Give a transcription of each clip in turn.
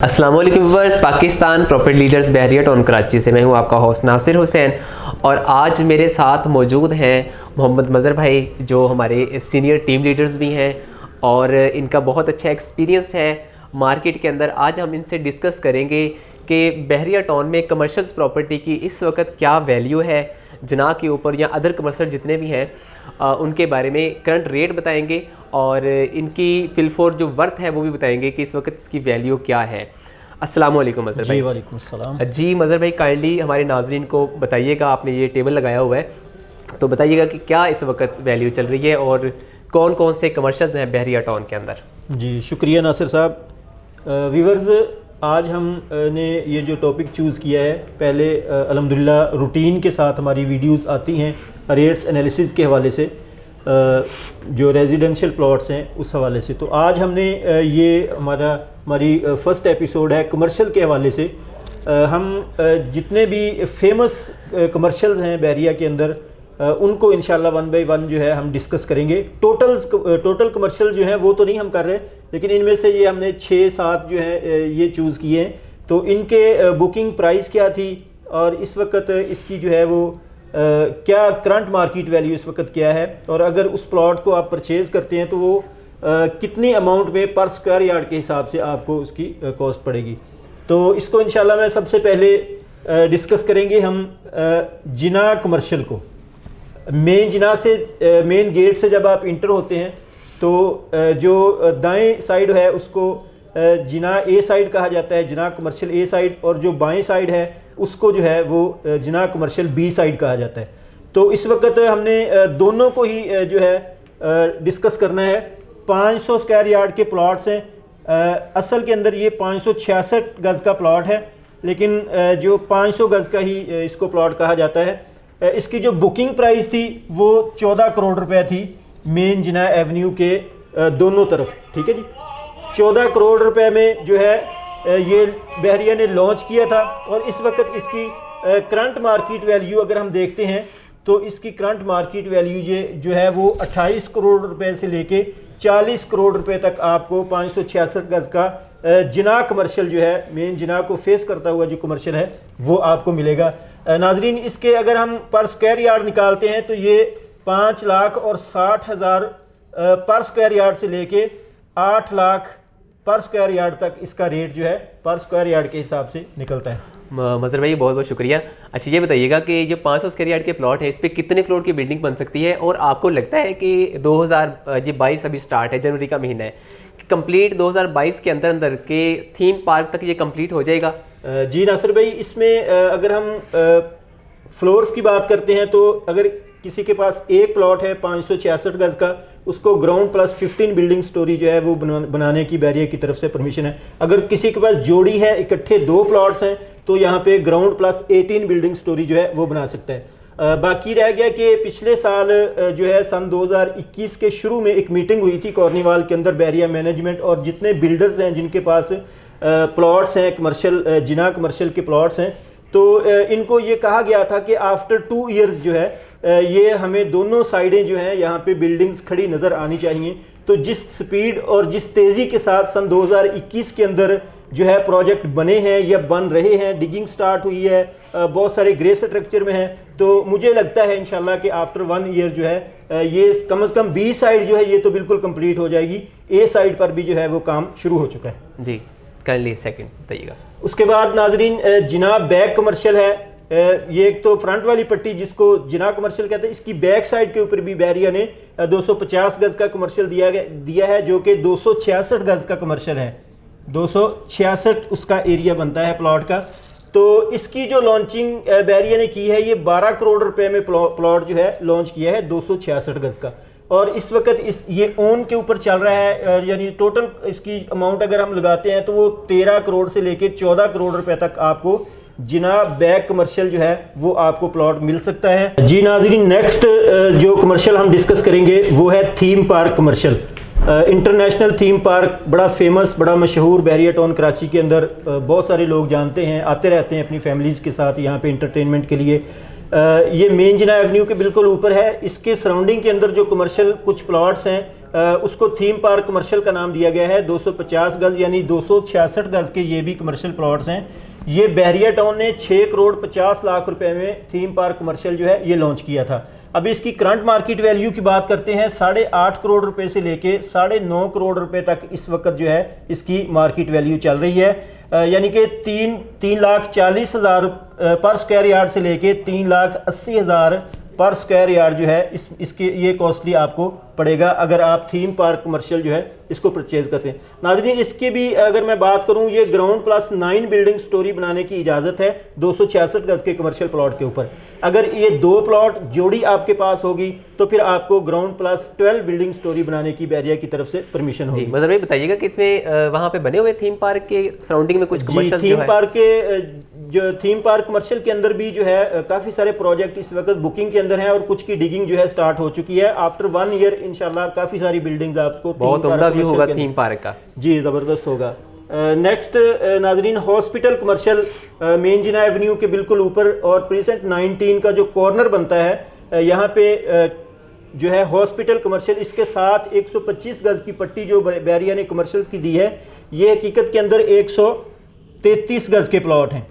अस्सलाम वालेकुम viewers, Pakistan property leaders बहरिया town Karachi से मैं हूं आपका होस्ट नासिर हुसैन। और आज मेरे साथ मौजूद हैं मोहम्मद मज़हर भाई, जो हमारे सीनियर टीम लीडर्स भी हैं और इनका बहुत अच्छा एक्सपीरियंस है मार्केट के अंदर। आज हम इनसे डिस्कस करेंगे कि बहरिया टाउन में कमर्शियल प्रॉपर्टी की इस वक्त क्या वैल्यू है, जना के ऊपर या अदर कमर्शियल जितने भी हैं उनके बारे में करंट रेट बताएंगे और इनकी फिलफोर जो वर्थ है वो भी बताएंगे कि इस वक्त इसकी वैल्यू क्या है। अस्सलाम वालेकुम मज़हर भाई। जी वालेकुम सलाम। जी मज़हर भाई, काइंडली हमारे नाज़रीन को बताइएगा, आपने ये टेबल लगाया हुआ है तो बताइएगा कि क्या इस वक्त वैल्यू चल रही है और कौन कौन से कमर्शियल्स हैं बहरिया टाउन के अंदर। जी शुक्रिया नासिर साहब। व्यूवर्स, आज हमने ये जो टॉपिक चूज़ किया है, पहले अल्हम्दुलिल्लाह रूटीन के साथ हमारी वीडियोस आती हैं रेट्स एनालिसिस के हवाले से, जो रेजिडेंशियल प्लॉट्स हैं उस हवाले से। तो आज हमने ये हमारी फ़र्स्ट एपिसोड है कमर्शियल के हवाले से। हम जितने भी फेमस कमर्शियल्स हैं बहरिया के अंदर उनको इंशाल्लाह वन बाय वन जो है हम डिस्कस करेंगे। टोटल कमर्शियल जो हैं वो तो नहीं हम कर रहे, लेकिन इनमें से ये हमने 6-7 जो है ये चूज़ किए हैं। तो इनके बुकिंग प्राइस क्या थी और इस वक्त इसकी जो है वो क्या करंट मार्केट वैल्यू इस वक्त क्या है, और अगर उस प्लॉट को आप परचेज़ करते हैं तो वो कितनी अमाउंट में पर स्क्वायर यार्ड के हिसाब से आपको उसकी कॉस्ट पड़ेगी। तो इसको इंशाल्लाह मैं सबसे पहले डिस्कस करेंगे हम जिना कमर्शियल को। मेन जिना से मेन गेट से जब आप इंटर होते हैं तो जो दाएं साइड है उसको जिना ए साइड कहा जाता है, जिना कमर्शियल ए साइड, और जो बाएं साइड है उसको जो है वो जिना कमर्शियल बी साइड कहा जाता है। तो इस वक्त हमने दोनों को ही जो है डिस्कस करना है। 500 स्क्वायर यार्ड के प्लॉट्स हैं। असल के अंदर ये 566 गज़ का प्लॉट है, लेकिन जो 500 गज़ का ही इसको प्लॉट कहा जाता है। इसकी जो बुकिंग प्राइस थी वो 14 करोड़ रुपए थी मेन जिना एवेन्यू के दोनों तरफ। ठीक है जी, 14 करोड़ रुपए में जो है ये बहरिया ने लॉन्च किया था। और इस वक्त इसकी करंट मार्केट वैल्यू अगर हम देखते हैं तो इसकी करंट मार्केट वैल्यू ये जो है वो 28 करोड़ रुपए से लेके 40 करोड़ रुपए तक आपको 566 गज़ का जिना कमर्शियल जो है, मेन जिना को फेस करता हुआ जो कमर्शियल है वो आपको मिलेगा। नाजरीन, इसके अगर हम पर स्क्वायर यार्ड निकालते हैं तो ये 5,60,000 पर स्क्वायर यार्ड से लेके 8 लाख पर स्क्वायर यार्ड तक इसका रेट जो है पर स्क्वायर यार्ड के हिसाब से निकलता है। मज़हर भाई बहुत बहुत शुक्रिया। अच्छा ये बताइएगा कि जो 500 स्क्वायर यार्ड के प्लॉट है इस पर कितने फ्लोर की बिल्डिंग बन सकती है, और आपको लगता है कि 2022 अभी स्टार्ट है, जनवरी का महीना है, कंप्लीट 2022 के अंदर अंदर के थीम पार्क तक ये कंप्लीट हो जाएगा? जी नासिर भाई, इसमें अगर हम फ्लोर्स की बात करते हैं तो अगर किसी के पास एक प्लॉट है 566 गज़ का, उसको ग्राउंड प्लस 15 बिल्डिंग स्टोरी जो है वो बनाने की बहरिया की तरफ से परमिशन है। अगर किसी के पास जोड़ी है, इकट्ठे 2 प्लॉट्स हैं, तो यहाँ पे ग्राउंड प्लस 18 बिल्डिंग स्टोरी जो है वो बना सकता है। बाकी रह गया कि पिछले साल जो है सन 2021 के शुरू में एक मीटिंग हुई थी कॉर्नीवाल के अंदर, बहरिया मैनेजमेंट और जितने बिल्डर्स हैं जिनके पास प्लॉट्स हैं कमर्शियल, जिना कमर्शियल के प्लॉट्स हैं, तो इनको ये कहा गया था कि आफ्टर 2 ईयर्स जो है ये हमें दोनों साइडें जो हैं यहाँ पे बिल्डिंग्स खड़ी नज़र आनी चाहिए। तो जिस स्पीड और जिस तेज़ी के साथ सन 2021 के अंदर जो है प्रोजेक्ट बने हैं या बन रहे हैं, डिगिंग स्टार्ट हुई है, बहुत सारे ग्रे स्ट्रक्चर में हैं, तो मुझे लगता है इंशाल्लाह कि आफ्टर 1 ईयर जो है ये कम से कम बी साइड जो है ये तो बिल्कुल कंप्लीट हो जाएगी। ए साइड पर भी जो है वो काम शुरू हो चुका है। जी काइंडली सेकंड बताइएगा। उसके बाद नाजरीन, जिना बैक कमर्शियल है। ये एक तो फ्रंट वाली पट्टी जिसको जिना कमर्शियल कहते हैं, इसकी बैक साइड के ऊपर भी बहरिया ने 250 गज़ का कमर्शियल दिया है, जो कि 266 गज़ का कमर्शियल है। 266 उसका एरिया बनता है प्लॉट का। तो इसकी जो लॉन्चिंग बहरिया ने की है, ये 12 करोड़ रुपए में प्लॉट जो है लॉन्च किया है 266 गज़ का। और इस वक्त ये ओन के ऊपर चल रहा है, यानी टोटल इसकी अमाउंट अगर हम लगाते हैं तो वो 13 करोड़ से लेके 14 करोड़ रुपए तक आपको जिना बैक कमर्शियल जो है वो आपको प्लॉट मिल सकता है। जी नाज़रीन, नेक्स्ट जो कमर्शियल हम डिस्कस करेंगे वो है theme park commercial. International theme park बड़ा फेमस, बड़ा मशहूर बहरिया टाउन कराची के अंदर बहुत सारे लोग जानते हैं, आते रहते हैं अपनी फैमिलीज़ के साथ यहाँ पे इंटरटेनमेंट के लिए। ये मेन जिना एवेन्यू के बिल्कुल ऊपर है। इसके सराउंडिंग के अंदर जो कमर्शियल कुछ प्लॉट्स हैं उसको थीम पार्क कमर्शियल का नाम दिया गया है। 250 गज यानी 266 गज के ये भी कमर्शियल प्लॉट्स हैं। ये बहरिया टाउन ने 6 करोड़ 50 लाख रुपए में थीम पार्क कमर्शियल जो है ये लॉन्च किया था। अब इसकी करंट मार्केट वैल्यू की बात करते हैं, 8.5 करोड़ रुपए से लेके 9.5 करोड़ रुपए तक इस वक्त जो है इसकी मार्केट वैल्यू चल रही है। यानी कि 3,40,000 पर स्क्वायर यार्ड से लेके 3,80,000 पर स्क्वायर यार्ड जो है इसके ये कॉस्टली आपको पड़ेगा अगर आप थीम पार्क कमर्शियल जो है इसको परचेज करते हैं। नाज़रीन, इसकी भी अगर मैं बात करूं, ये ग्राउंड प्लस 9 बिल्डिंग स्टोरी बनाने की इजाज़त है 266 गज के कमर्शियल प्लॉट के ऊपर। अगर ये 2 प्लॉट जोड़ी आपके पास होगी तो फिर आपको ग्राउंड प्लस 12 बिल्डिंग स्टोरी बनाने की बहरिया की तरफ से परमिशन होगी। मतलब ये बताइएगा कि इसमें वहाँ पे बने हुए थीम पार्क के सराउंडिंग में कुछ कमर्शियल थीम पार्क के जो थीम पार्क कमर्शियल के अंदर भी जो है काफ़ी सारे प्रोजेक्ट इस वक्त बुकिंग के अंदर हैं और कुछ की डिगिंग जो है स्टार्ट हो चुकी है। आफ्टर 1 ईयर इंशाल्लाह काफ़ी सारी बिल्डिंग्स आपको बहुत उम्दा व्यू होगा थीम पार्क का। जी, ज़बरदस्त होगा। नेक्स्ट नाजरीन, हॉस्पिटल कमर्शियल मेन जिना एवेन्यू के बिल्कुल ऊपर और प्रीसेंट 19 का जो कॉर्नर बनता है यहाँ पे जो है हॉस्पिटल कमर्शियल, इसके साथ 125 गज की पट्टी जो बहरिया ने कमर्शियल्स की दी है, ये हकीकत के अंदर 133 गज के प्लॉट हैं।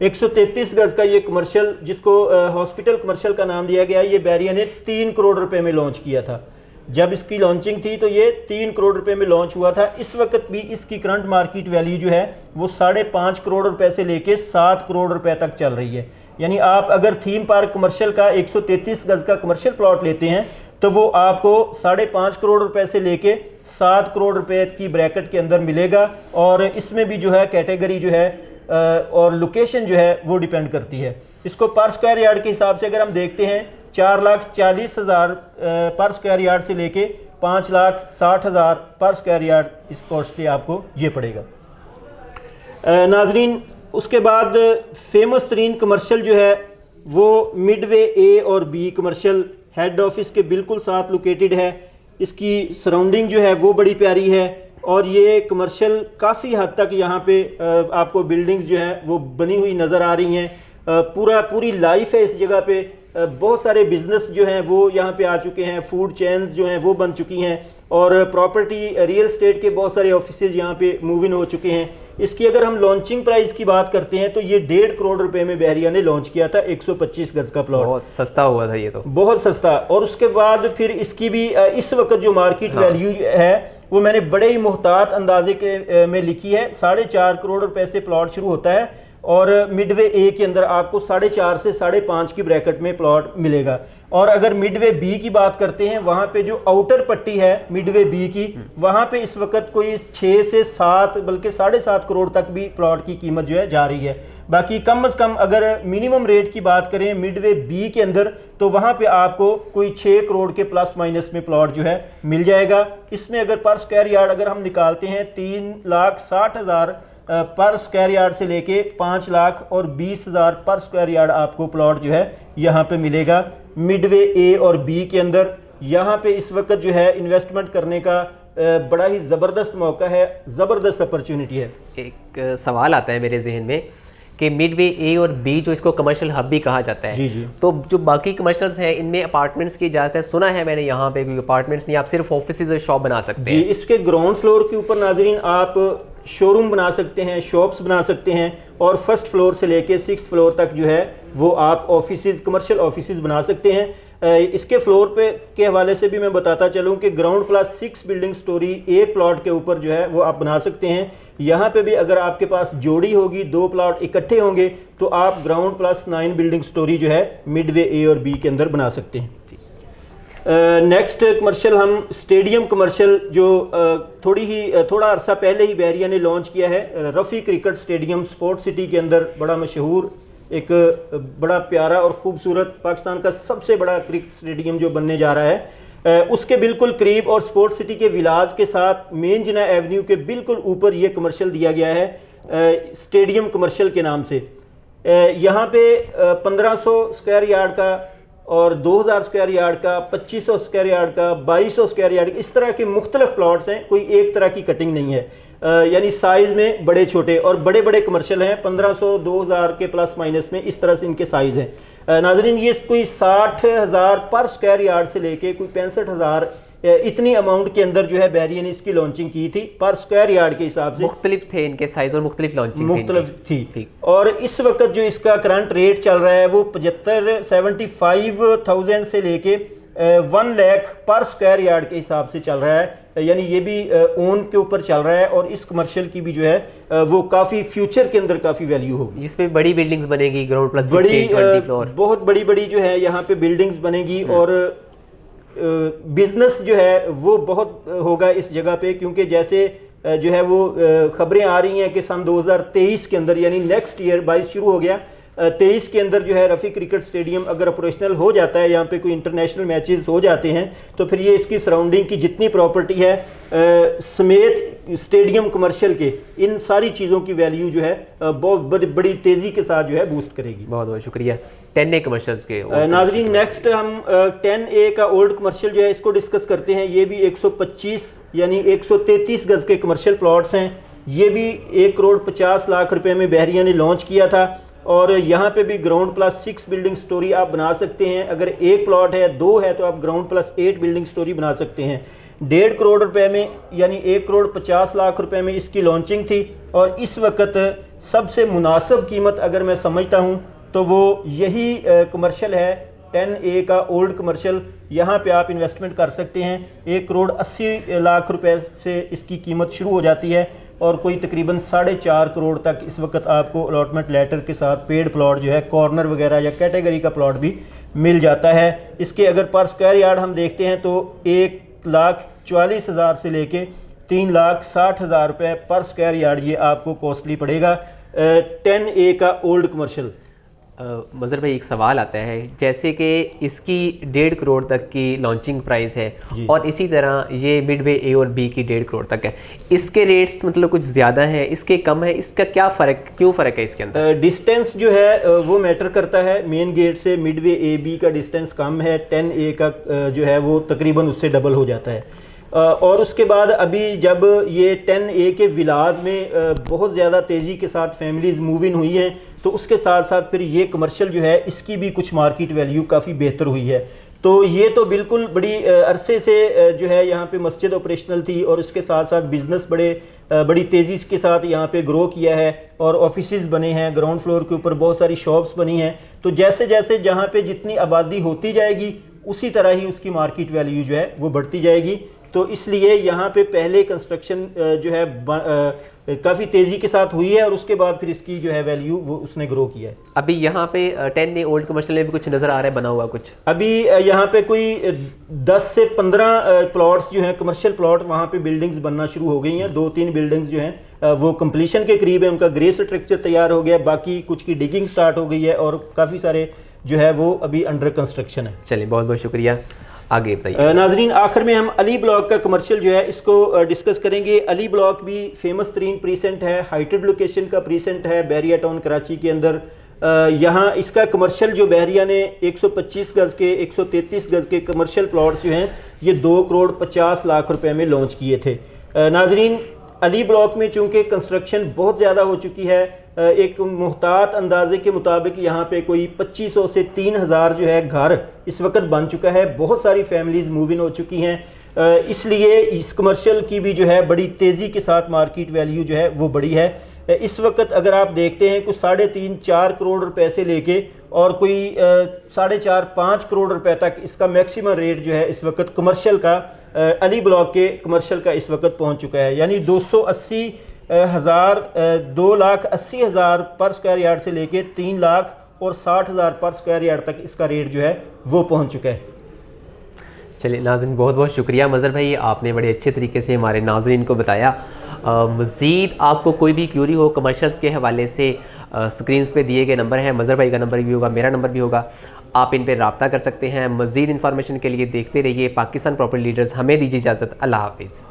133 गज का ये कमर्शियल जिसको हॉस्पिटल कमर्शियल का नाम दिया गया है, ये बहरिया ने 3 करोड़ रुपए में लॉन्च किया था। जब इसकी लॉन्चिंग थी तो ये 3 करोड़ रुपए में लॉन्च हुआ था। इस वक्त भी इसकी करंट मार्केट वैल्यू जो है वो 5.5 करोड़ रुपए से लेके 7 करोड़ रुपए तक चल रही है। यानी आप अगर थीम पार्क कमर्शियल का 133 गज का कमर्शियल प्लॉट लेते हैं तो वो आपको 5.5 करोड़ रुपए से लेके 7 करोड़ रुपए की ब्रैकेट के अंदर मिलेगा। और इसमें भी जो है कैटेगरी जो है और लोकेशन जो है वो डिपेंड करती है। इसको पर स्क्वायर यार्ड के हिसाब से अगर हम देखते हैं 4,40,000 पर स्क्वायर यार्ड से लेके 5,60,000 पर स्क्वायर यार्ड इस कॉस्टली आपको ये पड़ेगा। नाजरीन, उसके बाद फेमस तरीन कमर्शियल जो है वो मिडवे ए और बी कमर्शियल हेड ऑफिस के बिल्कुल साथ लोकेटेड है। इसकी सराउंडिंग जो है वो बड़ी प्यारी है और ये कमर्शियल काफ़ी हद तक यहाँ पे आपको बिल्डिंग्स जो हैं वो बनी हुई नज़र आ रही हैं। पूरी लाइफ है इस जगह पे। बहुत सारे बिजनेस जो हैं वो यहाँ पे आ चुके हैं, फूड चेन्स जो हैं वो बन चुकी हैं और प्रॉपर्टी रियल स्टेट के बहुत सारे ऑफिसेज यहाँ पे मूव इन हो चुके हैं। इसकी अगर हम लॉन्चिंग प्राइस की बात करते हैं तो ये 1.5 करोड़ रुपए में बहरिया ने लॉन्च किया था 125 गज का प्लॉट। बहुत सस्ता हुआ था ये तो, बहुत सस्ता। और उसके बाद फिर इसकी भी इस वक्त जो मार्केट वैल्यू है वो मैंने बड़े ही मुहतात अंदाजे के में लिखी है। 4.5 करोड़ रुपए से प्लॉट शुरू होता है और मिडवे ए के अंदर आपको 4.5 से 5.5 की ब्रैकेट में प्लॉट मिलेगा। और अगर मिडवे बी की बात करते हैं, वहाँ पे जो आउटर पट्टी है मिडवे बी की, वहाँ पे इस वक्त कोई 6 से 7 बल्कि 7.5 करोड़ तक भी प्लॉट की कीमत जो है जा रही है। बाकी कम अज़ कम अगर मिनिमम रेट की बात करें मिडवे बी के अंदर तो वहाँ पे आपको कोई 6 करोड़ के प्लस माइनस में प्लॉट जो है मिल जाएगा। इसमें अगर पर स्क्वायर यार्ड अगर हम निकालते हैं 3,60,000 पर स्क्वायर यार्ड से लेके 5,20,000 पर स्क्वायर यार्ड आपको प्लॉट जो है यहाँ पे मिलेगा मिडवे ए और बी के अंदर। यहाँ पे इस वक्त जो है इन्वेस्टमेंट करने का बड़ा ही ज़बरदस्त मौका है, ज़बरदस्त अपॉर्चुनिटी है। एक सवाल आता है मेरे जहन में कि मिडवे ए और बी जो इसको कमर्शियल हब भी कहा जाता है, जी जी, तो जो बाकी कमर्शियल्स हैं इनमें अपार्टमेंट्स की इजाज़त है? सुना है मैंने यहाँ पे कोई अपार्टमेंट्स नहीं, आप सिर्फ ऑफिसेज और शॉप बना सकते हैं। जी, इसके ग्राउंड फ्लोर के ऊपर नाजरीन आप शोरूम बना सकते हैं, शॉप्स बना सकते हैं और फर्स्ट फ्लोर से लेके 6th फ्लोर तक जो है वो आप ऑफिसेज कमर्शियल ऑफिसेज बना सकते हैं। इसके फ्लोर पे के हवाले से भी मैं बताता चलूँ कि ग्राउंड प्लस 6 बिल्डिंग स्टोरी एक प्लॉट के ऊपर जो है वो आप बना सकते हैं। यहाँ पे भी अगर आपके पास जोड़ी होगी, 2 प्लॉट इकट्ठे होंगे तो आप ग्राउंड प्लस 9 बिल्डिंग स्टोरी जो है मिडवे ए और बी के अंदर बना सकते हैं। नेक्स्ट कमर्शियल हम स्टेडियम कमर्शियल जो थोड़ा अरसा पहले ही बहरिया ने लॉन्च किया है। Rafi cricket stadium sport city के अंदर बड़ा मशहूर, एक बड़ा प्यारा और ख़ूबसूरत पाकिस्तान का सबसे बड़ा क्रिकेट स्टेडियम जो बनने जा रहा है, उसके बिल्कुल करीब और स्पोर्ट सिटी के विलाज के साथ मेन जिना एवेन्यू के बिल्कुल ऊपर ये कमर्शियल दिया गया है स्टेडियम कमर्शियल के नाम से। यहाँ पे 1500 स्क्वायर यार्ड का और 2000 स्क्वायर यार्ड का, 2500 स्क्वायर यार्ड का, 2200 स्क्वायर यार्ड, इस तरह के मुख्तलिफ प्लॉट्स हैं। कोई एक तरह की कटिंग नहीं है, यानी साइज़ में बड़े छोटे और बड़े बड़े कमर्शियल हैं। 1500 2000 के प्लस माइनस में इस तरह से इनके साइज़ हैं। नाज़रीन, ये कोई 60,000 पर स्क्वायर यार्ड से लेके कोई 65,000 इतनी अमाउंट के अंदर जो है बैरिया ने इसकी लॉन्चिंग की थी पर स्क्वायर यार्ड के हिसाब से। मुख्तलिफ थे इनके साइज और मुख्तलिफ लॉन्चिंग मुख्तलिफ थी। और इस वक्त जो इसका करंट रेट चल रहा है वो 75,000 से लेके 1 लाख पर स्क्वायर यार्ड के हिसाब से चल रहा है, यानी ये भी ओन के ऊपर चल रहा है। और इस कमर्शियल की भी जो है वो काफ़ी फ्यूचर के अंदर काफ़ी वैल्यू होगी। इसमें बड़ी बिल्डिंग्स बनेगी, ग्राउंड प्लस बड़ी बहुत बड़ी बड़ी जो है यहाँ पे बिल्डिंग्स बनेगी और बिजनेस जो है वो बहुत होगा इस जगह पे, क्योंकि जैसे जो है वो खबरें आ रही हैं कि सन 2023 के अंदर यानी नेक्स्ट ईयर 22 शुरू हो गया, 23 के अंदर जो है रफ़ी क्रिकेट स्टेडियम अगर ऑपरेशनल हो जाता है, यहाँ पे कोई इंटरनेशनल मैचेस हो जाते हैं तो फिर ये इसकी सराउंडिंग की जितनी प्रॉपर्टी है समेत स्टेडियम कमर्शियल के इन सारी चीज़ों की वैल्यू जो है बहुत बड़ी तेज़ी के साथ जो है बूस्ट करेगी। बहुत बहुत शुक्रिया। 10A कमर्शियल्स के नाजरीन नेक्स्ट हम 10A का ओल्ड कमर्शियल जो है इसको डिस्कस करते हैं। ये भी 125 यानी 133 गज के कमर्शियल प्लॉट्स हैं। ये भी 1,50,00,000 रुपए में बहरिया ने लॉन्च किया था और यहाँ पे भी ग्राउंड प्लस 6 बिल्डिंग स्टोरी आप बना सकते हैं। अगर एक प्लॉट है 2 है तो आप ग्राउंड प्लस 8 बिल्डिंग स्टोरी बना सकते हैं। 1.5 करोड़ रुपए में यानी 1,50,00,000 रुपए में इसकी लॉन्चिंग थी और इस वक्त सबसे मुनासिब कीमत अगर मैं समझता हूँ तो वो यही कमर्शियल है 10A का ओल्ड कमर्शियल। यहाँ पे आप इन्वेस्टमेंट कर सकते हैं। 1,80,00,000 रुपए से इसकी कीमत शुरू हो जाती है और कोई तकरीबन 4.5 करोड़ तक इस वक्त आपको अलॉटमेंट लेटर के साथ पेड प्लॉट जो है कॉर्नर वगैरह या कैटेगरी का प्लॉट भी मिल जाता है। इसके अगर पर स्क्वायर यार्ड हम देखते हैं तो 1,40,000 से लेके 3,60,000 रुपये पर स्क्वायर यार्ड ये आपको कॉस्टली पड़ेगा 10A का ओल्ड कमर्शियल। मज़हर भाई एक सवाल आता है, जैसे कि इसकी 1.5 करोड़ तक की लॉन्चिंग प्राइस है और इसी तरह ये मिडवे A और B की 1.5 करोड़ तक है, इसके रेट्स मतलब कुछ ज़्यादा है, इसके कम है, इसका क्या फ़र्क, क्यों फ़र्क है इसके अंदर? डिस्टेंस जो है वो मैटर करता है। मेन गेट से मिडवे A B का डिस्टेंस कम है, 10A का जो है वो तकरीबन उससे डबल हो जाता है। और उसके बाद अभी जब ये 10A के विलाज में बहुत ज़्यादा तेज़ी के साथ फैमिलीज़ मूव इन हुई हैं तो उसके साथ साथ फिर ये कमर्शियल जो है इसकी भी कुछ मार्केट वैल्यू काफ़ी बेहतर हुई है। तो ये तो बिल्कुल बड़ी अरसे से जो है यहाँ पे मस्जिद ऑपरेशनल थी और इसके साथ साथ बिज़नेस बड़ी तेज़ी के साथ यहाँ पे ग्रो किया है और ऑफिसेज बने हैं, ग्राउंड फ्लोर के ऊपर बहुत सारी शॉप्स बनी हैं। तो जैसे जैसे जहाँ पे जितनी आबादी होती जाएगी उसी तरह ही उसकी मार्केट वैल्यू जो है वो बढ़ती जाएगी। तो इसलिए यहाँ पे पहले कंस्ट्रक्शन जो है काफ़ी तेज़ी के साथ हुई है और उसके बाद फिर इसकी जो है वैल्यू वो उसने ग्रो किया है। अभी यहाँ पे 10A ओल्ड कमर्शियल में भी कुछ नज़र आ रहा है बना हुआ कुछ? अभी यहाँ पे कोई 10 से 15 प्लॉट्स जो हैं कमर्शियल प्लॉट वहाँ पे बिल्डिंग्स बनना शुरू हो गई हैं। 2-3 बिल्डिंग्स जो हैं वो कंप्लीशन के करीब है, उनका ग्रे स्ट्रक्चर तैयार हो गया, बाकी कुछ की डिगिंग स्टार्ट हो गई है और काफ़ी सारे जो है वो अभी अंडर कंस्ट्रक्शन है। चलिए बहुत बहुत शुक्रिया, आगे बताइए। नाजरीन आखिर में हम अली ब्लॉक का कमर्शियल जो है इसको डिस्कस करेंगे। अली ब्लॉक भी फेमस तरीन प्रीसेंट है, हाइटेड लोकेशन का प्रीसेंट है बहरिया टाउन कराची के अंदर। यहाँ इसका कमर्शियल जो बहरिया ने 125 गज़ के 133 गज़ के कमर्शियल प्लॉट्स जो हैं ये 2,50,00,000 रुपए में लॉन्च किए थे। नाजरीन अली ब्लॉक में चूँकि कंस्ट्रक्शन बहुत ज़्यादा हो चुकी है, एक मुहतात अंदाजे के मुताबिक यहाँ पे कोई 2,500 से 3,000 जो है घर इस वक्त बन चुका है। बहुत सारी फैमिलीज़ मूव इन हो चुकी हैं, इसलिए इस कमर्शियल की भी जो है बड़ी तेज़ी के साथ मार्केट वैल्यू जो है वो बड़ी है। इस वक्त अगर आप देखते हैं कुछ 3.5-4 करोड़ रुपए से लेके और कोई 4.5-5 करोड़ रुपए तक इसका मैक्सिमम रेट जो है इस वक्त कमर्शियल का अली ब्लॉक के कमर्शियल का इस वक्त पहुंच चुका है। यानी 2,80,000 पर स्क्वायर यार्ड से लेके 3,60,000 पर स्क्वायर यार्ड तक इसका रेट जो है वो पहुंच चुका है। चलिए नाज़रीन बहुत बहुत शुक्रिया मज़हर भाई, आपने बड़े अच्छे तरीके से हमारे नाज़रीन को बताया। मज़ीद आपको कोई भी क्यूरी हो कमर्शियल्स के हवाले से स्क्रीन्स पे दिए गए नंबर है, मज़हर भाई का नंबर भी होगा, मेरा नंबर भी होगा, आप इन पर रब्ता कर सकते हैं। मज़ीद इन्फॉर्मेशन के लिए देखते रहिए पाकिस्तान प्रॉपर्टी लीडर्स। हमें दीजिए इजाज़त, अल्लाह हाफिज़।